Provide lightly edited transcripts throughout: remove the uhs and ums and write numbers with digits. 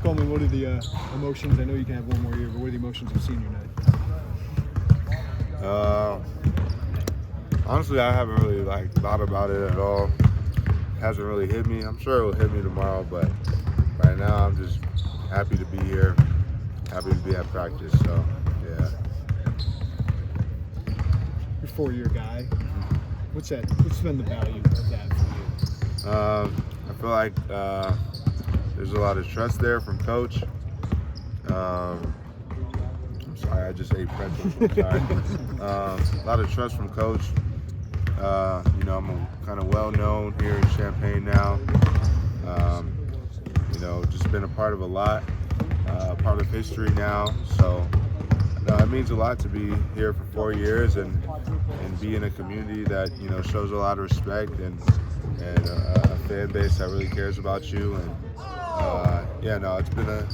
Coleman, what are the emotions? I know you can have one more year, but what are the emotions of senior night? Honestly, I haven't really thought about it at all. Hasn't really hit me. I'm sure it will hit me tomorrow, but right now I'm just happy to be here, happy to be at practice. So yeah. You're a four-year guy. What's been the value of that for you? I feel like there's a lot of trust there from Coach. I'm sorry, I just ate pretzels. I'm sorry. A lot of trust from Coach. I'm kind of well known here in Champaign now. Just been a part of a lot, part of history now. So it means a lot to be here for 4 years and be in a community that shows a lot of respect and a fan base that really cares about you. And it's been a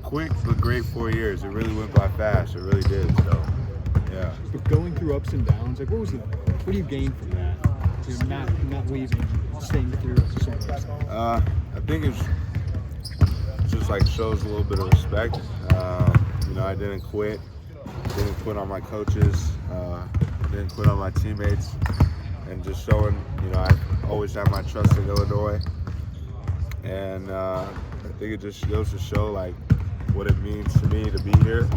quick but great 4 years. It really went by fast. It really did. So yeah. But going through ups and downs, what do you gain from that? You're not leaving, staying through some of those things. I think it's just shows a little bit of respect. I didn't quit on my coaches, didn't quit on my teammates, and just showing, I always have my trust in Illinois. And I think it just goes to show what it means to me to be here,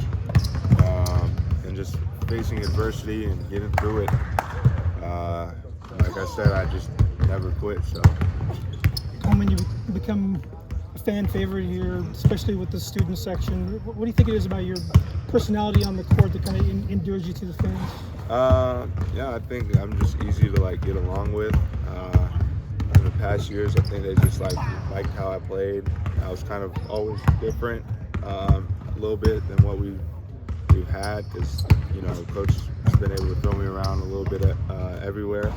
and just facing adversity and getting through it. Like I said, I just never quit. So, Coleman, you become a fan favorite here, especially with the student section. What do you think it is about your personality on the court that kind of endures you to the fans? I think I'm just easy to get along with. In the past years, I think they just liked how I played. I was kind of always different, a little bit than what we've had, because Coach has been able to throw me around a little bit everywhere.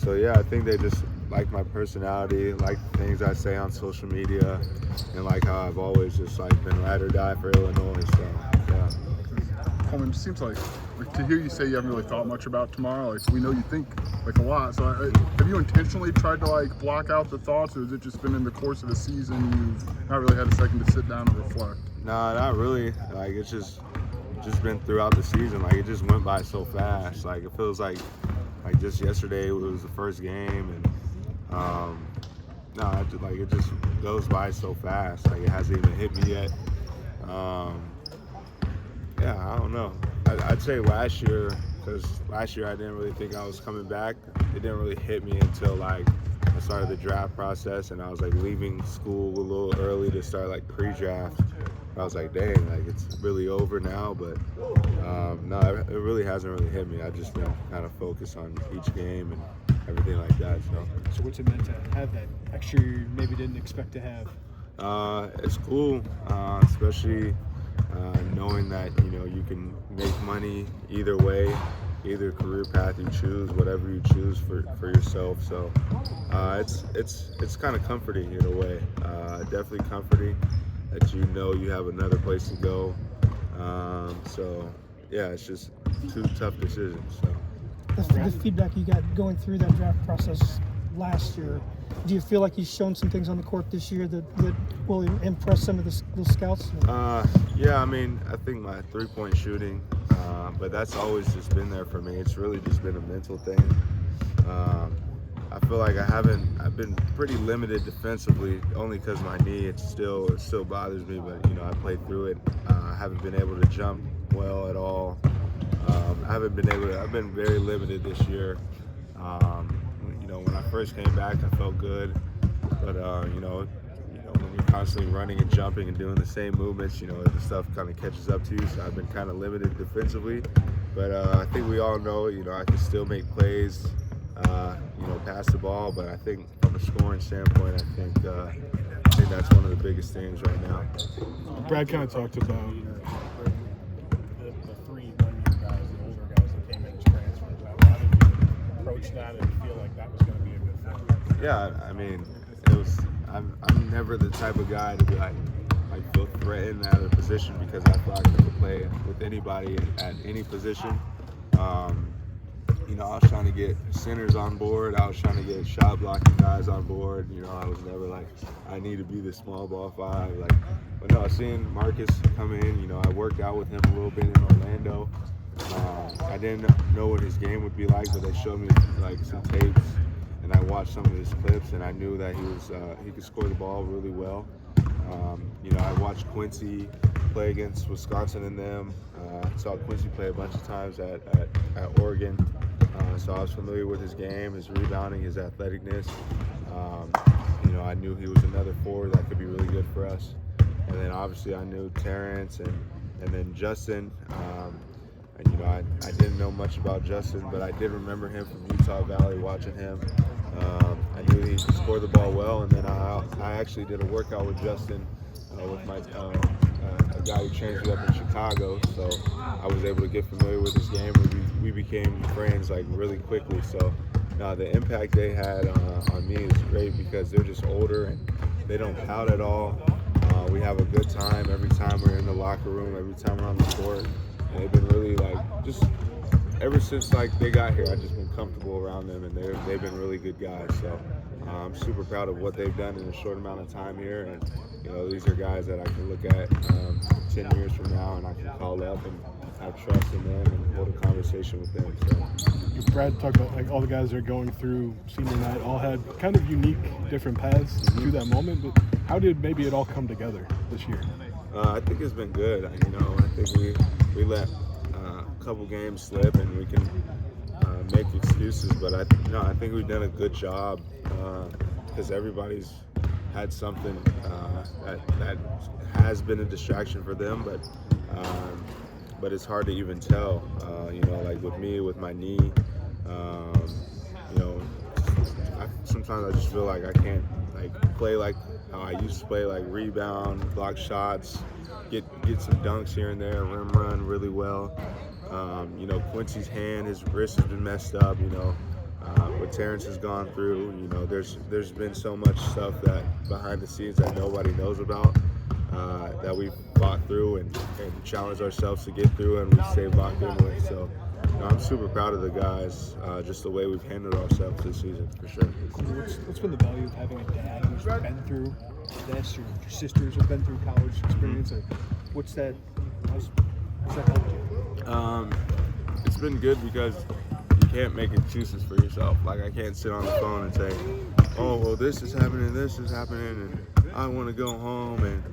I think they just like my personality, like the things I say on social media, and how I've always just been ride or die for Illinois. So yeah. Coleman, it seems like to hear you say you haven't really thought much about tomorrow. We know you think a lot. So have you intentionally tried to block out the thoughts, or has it just been in the course of the season you've not really had a second to sit down and reflect? No, not really. It's just been throughout the season. It just went by so fast. It feels like just yesterday it was the first game, and it just goes by so fast. It hasn't even hit me yet. I don't know. I'd say last year, because last year I didn't really think I was coming back. It didn't really hit me until I started the draft process, and I was leaving school a little early to start pre-draft. I was like, dang, it's really over now. But no, it really hasn't really hit me. I've just been kind of focused on each game and everything like that. So what's it meant to have that extra you maybe didn't expect to have? It's cool, especially knowing that you can make money either way, either career path you choose, whatever you choose for yourself. So it's kind of comforting in a way. Definitely comforting that you have another place to go. It's just two tough decisions. So the feedback you got going through that draft process last year, do you feel like you've shown some things on the court this year that will impress some of those scouts? I think my three-point shooting, but that's always just been there for me. It's really just been a mental thing. I feel like I've been pretty limited defensively, only because my knee, it still bothers me, but I played through it. I haven't been able to jump well at all. I've been very limited this year. When I first came back, I felt good, but when you're constantly running and jumping and doing the same movements, the stuff kind of catches up to you. So I've been kind of limited defensively, but I think we all know, I can still make plays, pass the ball. But I think from a scoring standpoint, I think that's one of the biggest things right now. Brad kind of talked about the three one-year guys, the older guys that came in as transfers. How did you approach that and feel like that was going to be a good fit? Yeah, it was. I'm never the type of guy to be feel threatened at a position, because I feel like I can play with anybody at any position. you know, I was trying to get centers on board. I was trying to get shot blocking guys on board. You know, I was never like, I need to be the small ball 5. Like, but no, seeing Marcus come in, you know, I worked out with him a little bit in Orlando. I didn't know what his game would be like, but they showed me like some tapes, and I watched some of his clips, and I knew that he could score the ball really well. You know, I watched Quincy play against Wisconsin and them. Saw Quincy play a bunch of times at Oregon. So I was familiar with his game, his rebounding, his athleticness. You know, I knew he was another forward that could be really good for us. And then obviously I knew Terrence and then Justin. And you know, I didn't know much about Justin, but I did remember him from Utah Valley, watching him. I knew he could score the ball well, and then I actually did a workout with Justin with my a guy who trains me up in Chicago, so I was able to get familiar with his game. We became friends like really quickly. So the impact they had on me is great because they're just older and they don't pout at all. We have a good time every time we're in the locker room, every time we're on the court. And they've been really like just ever since like they got here, I've just been comfortable around them, and they've been really good guys. So I'm super proud of what they've done in a short amount of time here, and you know, these are guys that I can look at 10 years from now, and I can call up and have trust in them and hold a conversation with them. So. Brad talked about like all the guys that are going through senior night all had kind of unique, different paths to that moment. But how did maybe it all come together this year? I think it's been good. You know, I think we let a couple games slip, and we can make excuses. But I think we've done a good job because everybody's had something that has been a distraction for them, but it's hard to even tell. You know, like with me, with my knee, you know, sometimes I just feel like I can't like play like how I used to play, like rebound, block shots, get some dunks here and there, rim run really well. You know, Quincy's hand, his wrist has been messed up. You know, what Terrence has gone through. You know, there's been so much stuff that behind the scenes that nobody knows about. That we've fought through and challenged ourselves to get through, and we stayed locked in with. So you know, I'm super proud of the guys, just the way we've handled ourselves this season, for sure. What's been the value of having a dad who's been through this, or your sisters have been through college experience? Or what's that helped you? It's been good because you can't make excuses for yourself. Like, I can't sit on the phone and say, oh, well, this is happening, and I want to go home, and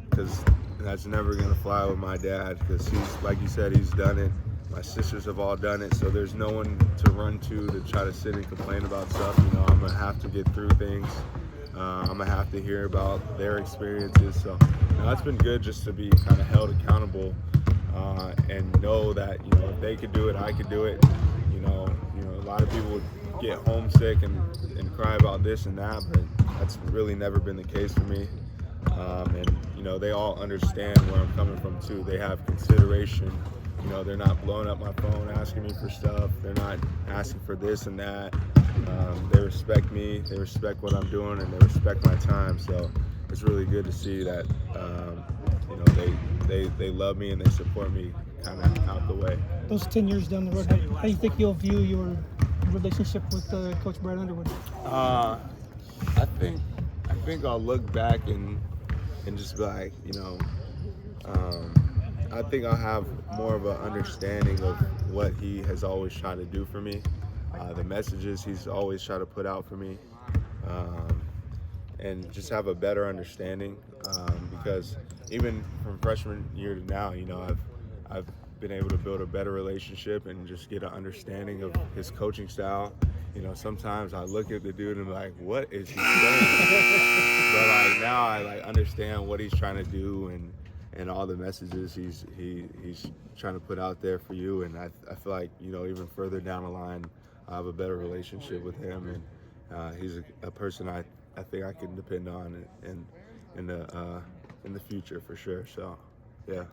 because that's never going to fly with my dad, because he's, like you said, he's done it. My sisters have all done it, so there's no one to run to try to sit and complain about stuff. You know, I'm going to have to get through things. I'm going to have to hear about their experiences. So you know, it's been good just to be kind of held accountable and know that, you know, if they could do it, I could do it. You know, a lot of people would get homesick and cry about this and that, but that's really never been the case for me. And you know, they all understand where I'm coming from too. They have consideration. You know, they're not blowing up my phone asking me for stuff. They're not asking for this and that. They respect me. They respect what I'm doing, and they respect my time. So it's really good to see that. You know, they love me and they support me kind of out the way. Those 10 years down the road, how do you think you'll view your relationship with Coach Brad Underwood? I think I'll look back and just be like, you know, I think I'll have more of an understanding of what he has always tried to do for me, the messages he's always tried to put out for me, and just have a better understanding, because even from freshman year to now, you know, I've been able to build a better relationship and just get an understanding of his coaching style. You know, sometimes I look at the dude and I'm like, what is he saying? But like now I like understand what he's trying to do and all the messages he's trying to put out there for you. And I feel like, you know, even further down the line, I have a better relationship with him, and he's a person I think I can depend on in the future for sure. So, yeah.